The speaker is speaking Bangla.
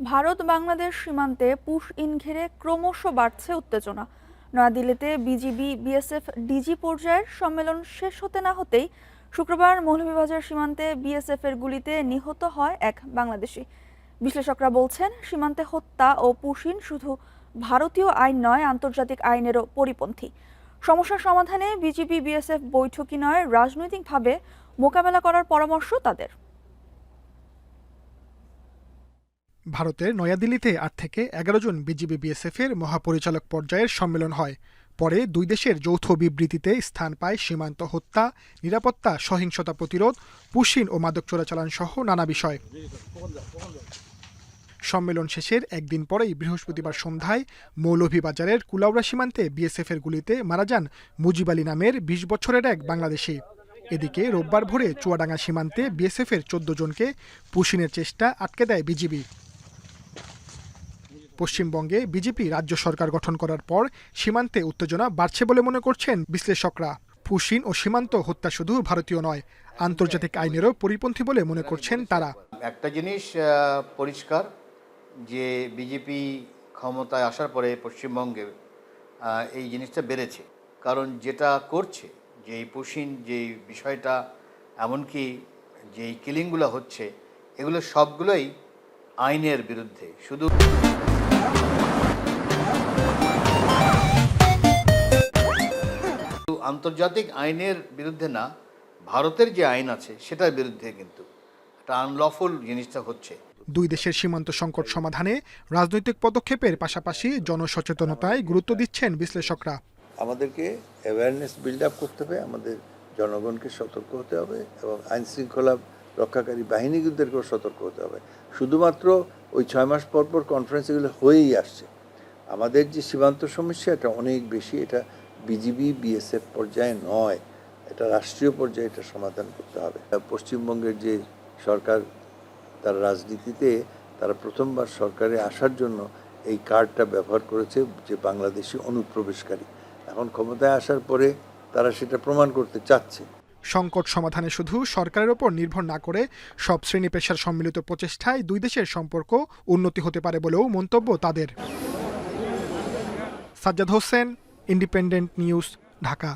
ভারত বাংলাদেশ সীমান্তে পুশ ইন ঘিরে ক্রমশ বাড়ছে উত্তেজনা। নয়াদিল্লিতে বিজিবি বিএসএফ ডিজি পর্যায়ের সম্মেলন শেষ হতে না হতেই শুক্রবার মৌলভীবাজার সীমান্তে বিএসএফ এর গুলিতে নিহত হয় এক বাংলাদেশি। বিশ্লেষকরা বলছেন, সীমান্তে হত্যা ও পুশিন শুধু ভারতীয় আইন নয়, আন্তর্জাতিক আইনেরও পরিপন্থী। সমস্যার সমাধানে বিজিবি বিএসএফ বৈঠকই নয়, রাজনৈতিকভাবে মোকাবেলা করার পরামর্শ তাদের। ভারতের নয়াদিল্লিতে ৮ থেকে ১১ জন বিজিবি বিএসএফের মহাপরিচালক পর্যায়ের সম্মেলন হয়। পরে দুই দেশের যৌথ বিবৃতিতে স্থান পায় সীমান্ত হত্যা, নিরাপত্তা, সহিংসতা প্রতিরোধ, পুশিন ও মাদক চোরাচালান সহ নানা বিষয়। সম্মেলন শেষের একদিন পরেই বৃহস্পতিবার সন্ধ্যায় মৌলভীবাজারের কুলাউড়া সীমান্তে বিএসএফের গুলিতে মারা যান মুজিব আলী নামের ২০ বছরের এক বাংলাদেশি। এদিকে রোববার ভোরে চুয়াডাঙ্গা সীমান্তে বিএসএফের ১৪ জনকে পুশিনের চেষ্টা আটকে দেয় বিজিবি। পশ্চিমবঙ্গে বিজেপি রাজ্য সরকার গঠন করার পর সীমান্তে উত্তেজনা বাড়ছে বলে মনে করছেন বিশ্লেষকরা। পুশিন ও সীমান্ত হত্যা শুধু ভারতীয় নয়, আন্তর্জাতিক আইনেরও পরিপন্থী বলে মনে করছেন তারা। একটা জিনিস পরিষ্কার যে বিজেপি ক্ষমতায় আসার পরে পশ্চিমবঙ্গে এই জিনিসটা বেড়েছে। কারণ যেটা করছে, যে পুশিন যে বিষয়টা, এমনকি যেই কিলিংগুলো হচ্ছে, এগুলো সবগুলোই আইনের বিরুদ্ধে। শুধু আন্তর্জাতিক আইনের বিরুদ্ধে না, ভারতের যে আইন আছে সেটার বিরুদ্ধে কিন্তু একটা আনলফুল জিনিসটা হচ্ছে। দুই দেশের সীমান্ত সংকট সমাধানে রাজনৈতিক পদক্ষেপের পাশাপাশি জনসচেতনতায় গুরুত্ব দিচ্ছেন বিশ্লেষকরা। আমাদেরকে অ্যাওয়ারনেস বিল্ড আপ করতে হবে, আমাদের জনগণকে সতর্ক হতে হবে এবং আইন শৃঙ্খলা রক্ষাকারী বাহিনীদেরকেও সতর্ক হতে হবে। শুধুমাত্র ওই ৬ মাস পর পর কনফারেন্স এগুলো হয়েই আসছে। আমাদের যে সীমান্ত সমস্যা, এটা অনেক বেশি। এটা বিজিবি বিএসএফ পর্যায়ে নয়, এটা রাষ্ট্রীয় পর্যায়ে এটা সমাধান করতে হবে। পশ্চিমবঙ্গের যে সরকার, তার রাজনীতিতে তারা প্রথমবার সরকারে আসার জন্য এই কার্ডটা ব্যবহার করেছে, যে বাংলাদেশি অনুপ্রবেশকারী। এখন ক্ষমতায় আসার পরে তারা সেটা প্রমাণ করতে চাচ্ছে। সংকট সমাধানে শুধু সরকারের ওপর নির্ভর না করে সব শ্রেণী পেশার সম্মিলিত প্রচেষ্টায় দুই দেশের সম্পর্ক উন্নতি হতে পারে বলেও মন্তব্য তাদের। Sajjad Hossain, independent news, Dhaka.